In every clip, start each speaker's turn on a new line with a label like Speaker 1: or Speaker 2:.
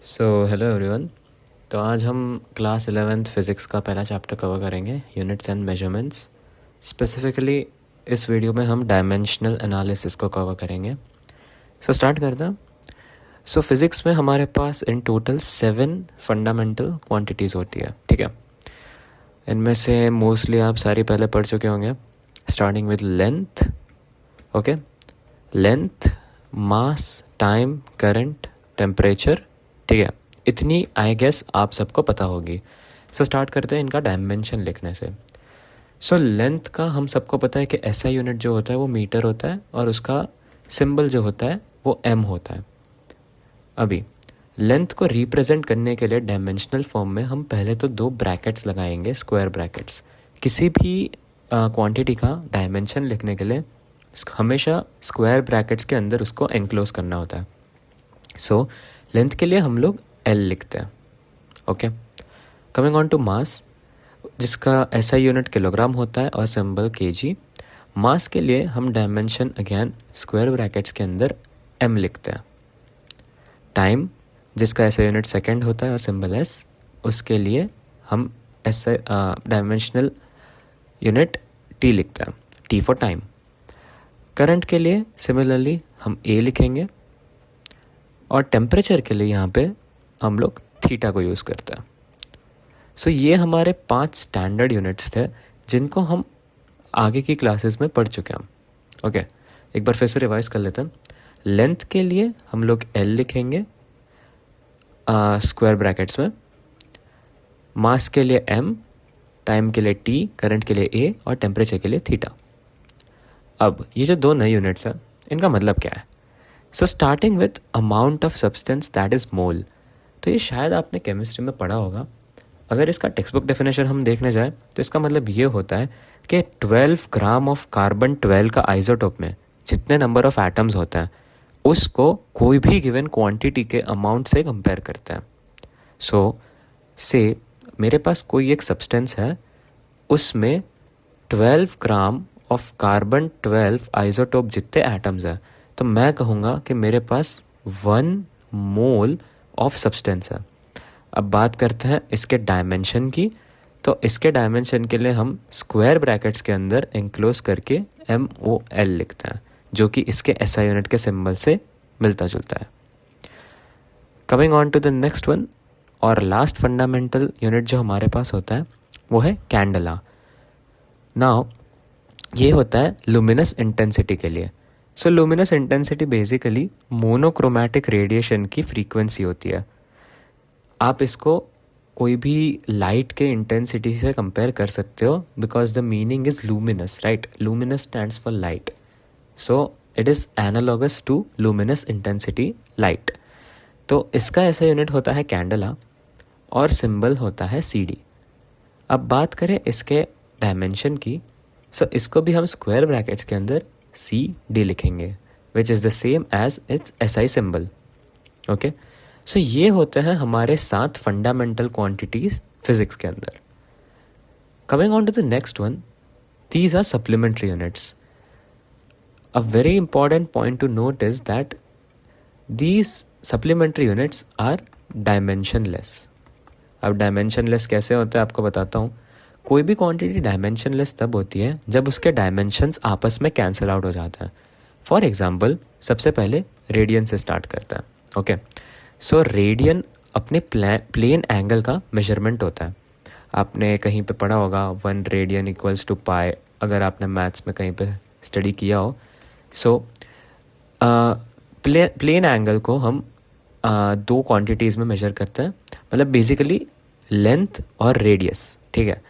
Speaker 1: Hello everyone. तो आज हम क्लास 11th फिज़िक्स का पहला चैप्टर कवर करेंगे, यूनिट्स एंड मेजरमेंट्स। स्पेसिफिकली इस वीडियो में हम डायमेंशनल एनालिसिस को कवर करेंगे। स्टार्ट करते हैं। फिज़िक्स में हमारे पास इन टोटल 7 फंडामेंटल क्वांटिटीज़ होती है, ठीक है। इनमें से मोस्टली आप सारी पहले पढ़ चुके होंगे, starting with length, okay. Length, mass, time, current, temperature, ठीक है। इतनी आई गेस आप सबको पता होगी। स्टार्ट करते हैं इनका डायमेंशन लिखने से। लेंथ का हम सबको पता है कि एसआई यूनिट जो होता है वो मीटर होता है और उसका सिंबल जो होता है वो एम होता है। अभी लेंथ को रिप्रेजेंट करने के लिए डायमेंशनल फॉर्म में हम पहले तो 2 ब्रैकेट्स लगाएंगे, स्क्वायर ब्रैकेट्स। किसी भी क्वांटिटी का डायमेंशन लिखने के लिए हमेशा स्क्वायर ब्रैकेट्स के अंदर उसको एनक्लोज करना होता है। लेंथ के लिए हम लोग एल लिखते हैं, okay. Coming on to mass, जिसका एसआई यूनिट किलोग्राम होता है और सिंबल केजी। मास के लिए हम डायमेंशन अगेन स्क्वायर ब्रैकेट्स के अंदर एम लिखते हैं। टाइम, जिसका एसआई यूनिट सेकंड होता है और सिंबल एस, उसके लिए हम एसआई डायमेंशनल यूनिट टी लिखते हैं, टी फॉर टाइम। करंट के लिए सिमिलरली हम ए लिखेंगे और टेम्परेचर के लिए यहाँ पे हम लोग थीटा को यूज़ करते हैं। ये हमारे 5 स्टैंडर्ड यूनिट्स थे जिनको हम आगे की क्लासेस में पढ़ चुके हैं, ओके। एक बार फिर से रिवाइज कर लेते हैं। लेंथ के लिए हम लोग एल लिखेंगे स्क्वायर ब्रैकेट्स में, मास के लिए एम, टाइम के लिए टी, करंट के लिए ए और टेम्परेचर के लिए थीटा। अब ये जो 2 नए यूनिट्स हैं इनका मतलब क्या है? Starting with amount of substance that is mole. तो ये शायद आपने केमिस्ट्री में पढ़ा होगा। अगर इसका टेक्स्ट बुक डेफिनेशन हम देखने जाए तो इसका मतलब ये होता है कि 12 ग्राम ऑफ कार्बन 12 का आइसोटोप में जितने नंबर ऑफ एटम्स होते हैं उसको कोई भी गिवन क्वांटिटी के अमाउंट से कंपेयर करते हैं। से मेरे पास कोई एक सब्सटेंस है, उसमें 12 ग्राम ऑफ कार्बन 12 आइसोटोप जितने एटम्स हैं, तो मैं कहूँगा कि मेरे पास 1 मोल ऑफ सब्सटेंस है। अब बात करते हैं इसके डायमेंशन की। तो इसके डायमेंशन के लिए हम स्क्वायर ब्रैकेट्स के अंदर एनक्लोज करके MOL लिखते हैं, जो कि इसके SI यूनिट के सिंबल से मिलता जुलता है। Coming on to the next one और लास्ट फंडामेंटल यूनिट जो हमारे पास होता है वो है कैंडला। नाउ ये होता है लुमिनस इंटेंसिटी के लिए। Luminous intensity basically monochromatic radiation की फ्रीक्वेंसी होती है। आप इसको कोई भी लाइट के इंटेंसिटी से कंपेयर कर सकते हो because the meaning is luminous, right? Luminous stands for light, so it is analogous to luminous intensity light. तो इसका ऐसा यूनिट होता है कैंडला और सिंबल होता है CD। अब बात करें इसके डायमेंशन की, इसको भी हम स्क्वायर ब्रैकेट्स के अंदर CD लिखेंगे, which is the same as its SI symbol, okay. ये होते हैं हमारे 7 फंडामेंटल क्वांटिटीज फिजिक्स के अंदर। Coming on to the next one, these are supplementary units. A very important point to note is that these supplementary units are dimensionless. अब dimensionless कैसे होता है आपको बताता हूँ। कोई भी क्वांटिटी डायमेंशनलेस तब होती है जब उसके डायमेंशंस आपस में कैंसिल आउट हो जाता है। फॉर एग्जांपल, सबसे पहले रेडियन से स्टार्ट करता है, ओके। रेडियन अपने प्लेन एंगल का मेजरमेंट होता है। आपने कहीं पे पढ़ा होगा 1 रेडियन इक्वल्स टू पाई, अगर आपने मैथ्स में कहीं पे स्टडी किया हो। प्लेन एंगल को हम 2 क्वांटिटीज़ में मेजर करते हैं, मतलब बेसिकली लेंथ और रेडियस, ठीक है।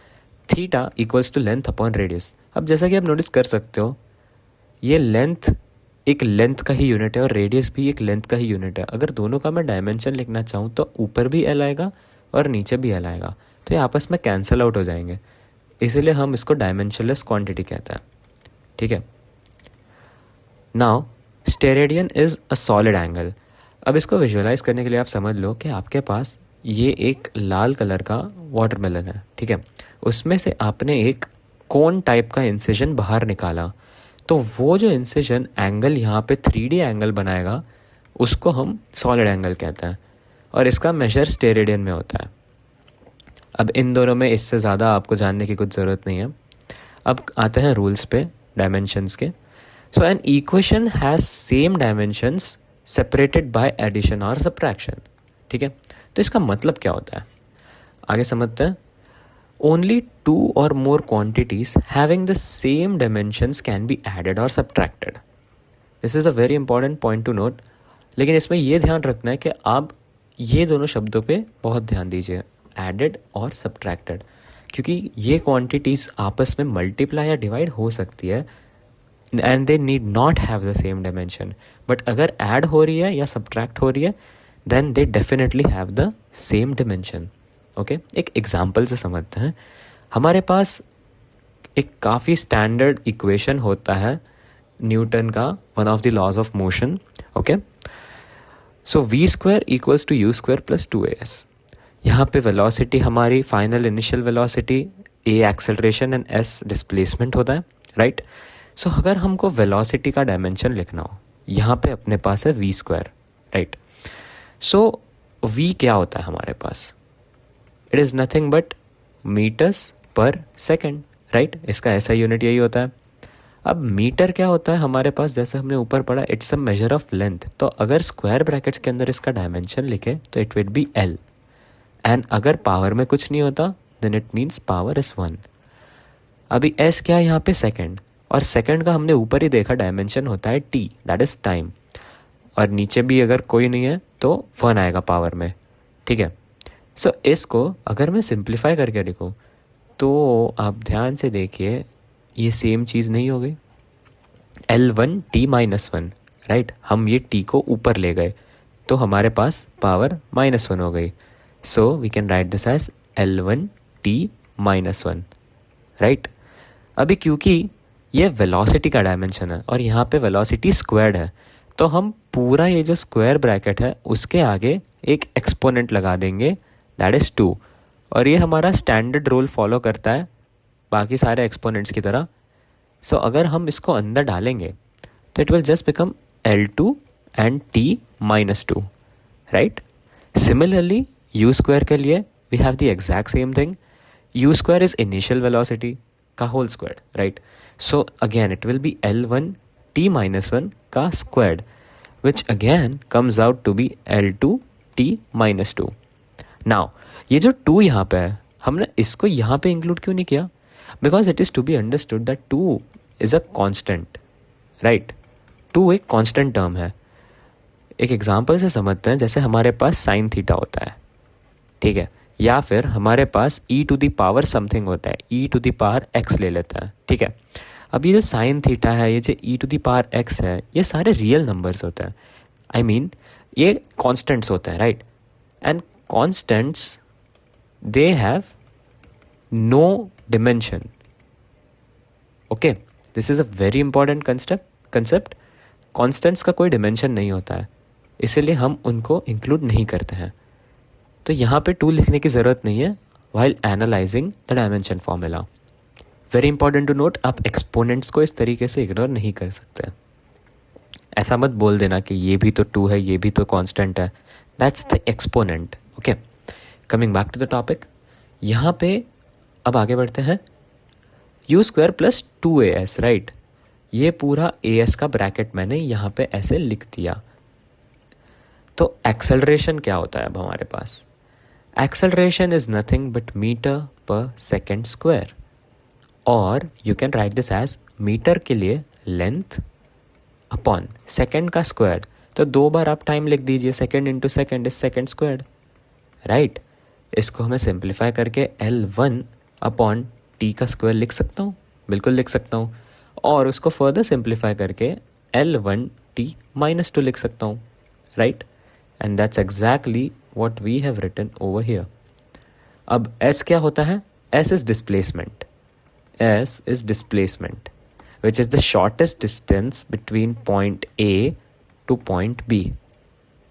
Speaker 1: Theta equals to length upon radius. अब जैसा कि आप नोटिस कर सकते हो, ये लेंथ एक लेंथ का ही यूनिट है और रेडियस भी एक लेंथ का ही यूनिट है। अगर दोनों का मैं डायमेंशन लिखना चाहूँ तो ऊपर भी L आएगा और नीचे भी L आएगा, तो ये आपस में कैंसिल आउट हो जाएंगे, इसीलिए हम इसको डायमेंशनलेस क्वांटिटी कहते हैं, ठीक है। Now steradian is a solid angle. अब इसको विजुअलाइज करने के लिए आप समझ लो कि आपके पास ये एक लाल कलर का वाटरमेलन है, ठीक है। उसमें से आपने एक कोन टाइप का इंसिजन बाहर निकाला, तो वो जो इंसिजन एंगल यहाँ पे 3D एंगल बनाएगा उसको हम सॉलिड एंगल कहते हैं। और इसका मेजर स्टेरेडियन में होता है। अब इन दोनों में इससे ज़्यादा आपको जानने की कुछ ज़रूरत नहीं है। अब आते हैं रूल्स पे डायमेंशंस के। So an equation has same dimensions separated by addition और सब्ट्रैक्शन। ठीक है, तो इसका मतलब क्या होता है आगे समझते हैं। ओनली टू और more quantities having the same dimensions can be added और subtracted. This is a very important point to note. लेकिन इसमें यह ध्यान रखना है कि आप ये दोनों शब्दों पे बहुत ध्यान दीजिए, एडेड और सब्ट्रैक्टेड, क्योंकि ये क्वांटिटीज़ आपस में मल्टीप्लाई या डिवाइड हो सकती है and they need not have the same dimension. But अगर ऐड हो रही है या सब्ट्रैक्ट हो रही है then they definitely have the same dimension. Okay, एक एग्जाम्पल से समझते हैं। हमारे पास एक काफ़ी स्टैंडर्ड इक्वेशन होता है न्यूटन का, one of the laws of motion. Okay, so v square equals to u square plus 2as। यहाँ पे वेलोसिटी हमारी final initial velocity, a acceleration and s displacement होता है, राइट। सो अगर हमको वेलोसिटी का डायमेंशन लिखना हो, यहाँ पे अपने पास है v square, right. So v क्या होता है हमारे पास, it is nothing but metres per second, right. इसका ऐसा यूनिट यही होता है। अब मीटर क्या होता है हमारे पास, जैसे हमने ऊपर पढ़ा, it's a measure of length. तो अगर स्क्वायर ब्रैकेट्स के अंदर इसका डायमेंशन लिखे तो it will be L, and अगर पावर में कुछ नहीं होता then it means power is 1। अभी S क्या है यहाँ पे, सेकेंड, और सेकेंड का हमने ऊपर ही देखा डायमेंशन होता है T, दैट इज टाइम, और नीचे भी अगर कोई नहीं है तो 1 आएगा पावर में, ठीक है। सो इसको अगर मैं सिंप्लीफाई करके लिखूँ तो आप ध्यान से देखिए ये सेम चीज़ नहीं हो गई, L1 T माइनस 1, राइट। हम ये T को ऊपर ले गए तो हमारे पास पावर -1 हो गई। So we can write this as L1 T minus 1, right. अभी क्योंकि ये वेलोसिटी का डायमेंशन है और यहाँ पे वेलोसिटी स्क्वायर्ड है, तो हम पूरा ये जो स्क्वायर ब्रैकेट है उसके आगे एक एक्सपोनेंट लगा देंगे, दैट इज़ 2, और ये हमारा स्टैंडर्ड रूल फॉलो करता है बाकी सारे एक्सपोनेंट्स की तरह। सो अगर हम इसको अंदर डालेंगे तो it will just become L2 and T minus 2, right. Similarly u square के लिए we have the exact same thing. U square is initial velocity का whole square, right. So again it will be L1 T minus 1 का squared, which again comes out to be L2 T minus 2। Now ये जो 2 यहाँ पे है, हमने इसको यहाँ पे इंक्लूड क्यों नहीं किया, because it is to be understood that 2 is a constant, right. 2 एक कॉन्स्टेंट टर्म है। एक एग्जाम्पल से समझते हैं, जैसे हमारे पास साइन थीटा होता है, ठीक है, या फिर हमारे पास e to the power something होता है, e to the power x ले लेता है, ठीक है। अब ये जो साइन थीटा है, ये जो e to the power x है, ये सारे रियल नंबर्स होते हैं, आई मीन ये कॉन्स्टेंट्स होते हैं, right. And constants they have no dimension, okay, this is a very important concept. Constants का कोई डिमेंशन नहीं होता है, इसीलिए हम उनको इंक्लूड नहीं करते हैं। तो यहाँ पे 2 लिखने की ज़रूरत नहीं है while analysing the dimension formula. Very important to note, आप एक्सपोनेंट्स को इस तरीके से इग्नोर नहीं कर सकते। ऐसा मत बोल देना कि ये भी तो 2 है, ये भी तो कांस्टेंट है, that's the exponent, okay. Coming back to the topic, यहाँ पे अब आगे बढ़ते हैं। U square plus 2as, right. ये पूरा as का ब्रैकेट मैंने यहाँ पे ऐसे लिख दिया। तो एक्सेलरेशन क्या होता है अब हमारे पास, acceleration is nothing but metre per second square, और you can write this as metre के लिए लेंथ अपॉन सेकेंड का स्क्वायर। तो 2 बार आप टाइम लिख दीजिए, second into second is second square, right. इसको हमें सिंप्लीफाई करके L1 अपॉन T का स्क्वायर लिख सकता हूँ, बिल्कुल लिख सकता हूँ, और उसको फर्दर सिंप्लीफाई करके L1 T माइनस 2 लिख सकता हूँ, right. And that's exactly what we have written over here. अब S क्या होता है, S is displacement. S is displacement, which is the shortest distance between point A to point B.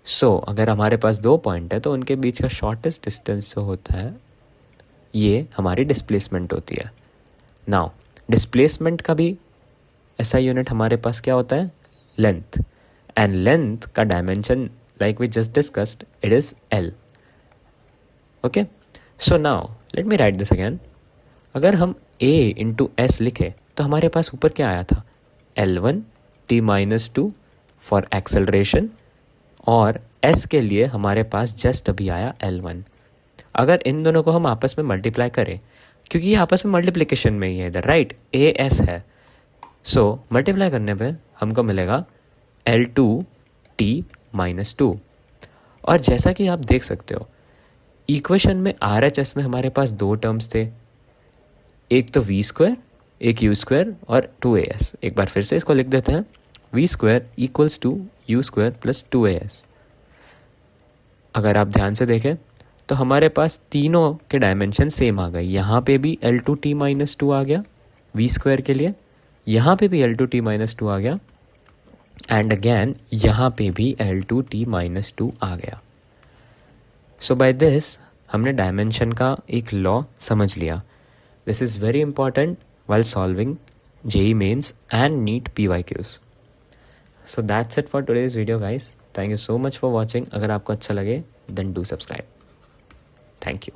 Speaker 1: So अगर हमारे पास 2 point है तो उनके बीच का शॉर्टेस्ट डिस्टेंस जो होता है ये हमारी डिस्प्लेसमेंट होती है। नाउ डिस्प्लेसमेंट का भी ऐसा यूनिट हमारे पास क्या होता है, लेंथ, एंड लेंथ का dimension like we just discussed, it is L. Okay, so now let me write this again. अगर हम A इंटू S लिखे तो हमारे पास ऊपर क्या आया था, L1 t-2 फॉर एक्सेलरेशन, और S के लिए हमारे पास जस्ट अभी आया L1. अगर इन दोनों को हम आपस में मल्टीप्लाई करें, क्योंकि ये आपस में मल्टीप्लिकेशन में ही है इधर, राइट, AS है, सो मल्टीप्लाई करने पे हमको मिलेगा L2 t-2. और जैसा कि आप देख सकते हो इक्वेशन में RHS में हमारे पास दो टर्म्स थे, एक तो v², एक u² और 2as. एक बार फिर से इसको लिख देते हैं, v² equals to u² plus 2as. अगर आप ध्यान से देखें तो हमारे पास तीनों के डायमेंशन सेम आ गए. यहाँ पे भी L2 t-2 आ गया v² के लिए, यहाँ पे भी L2 t-2 आ गया, एंड अगेन यहाँ पे भी L2 t-2 आ गया. सो बाय दिस हमने डायमेंशन का एक लॉ समझ लिया. This is very important while solving JEE Mains and NEET PYQs. So that's it for today's video guys. Thank you so much for watching. अगर आपको अच्छा लगे then do subscribe. Thank you.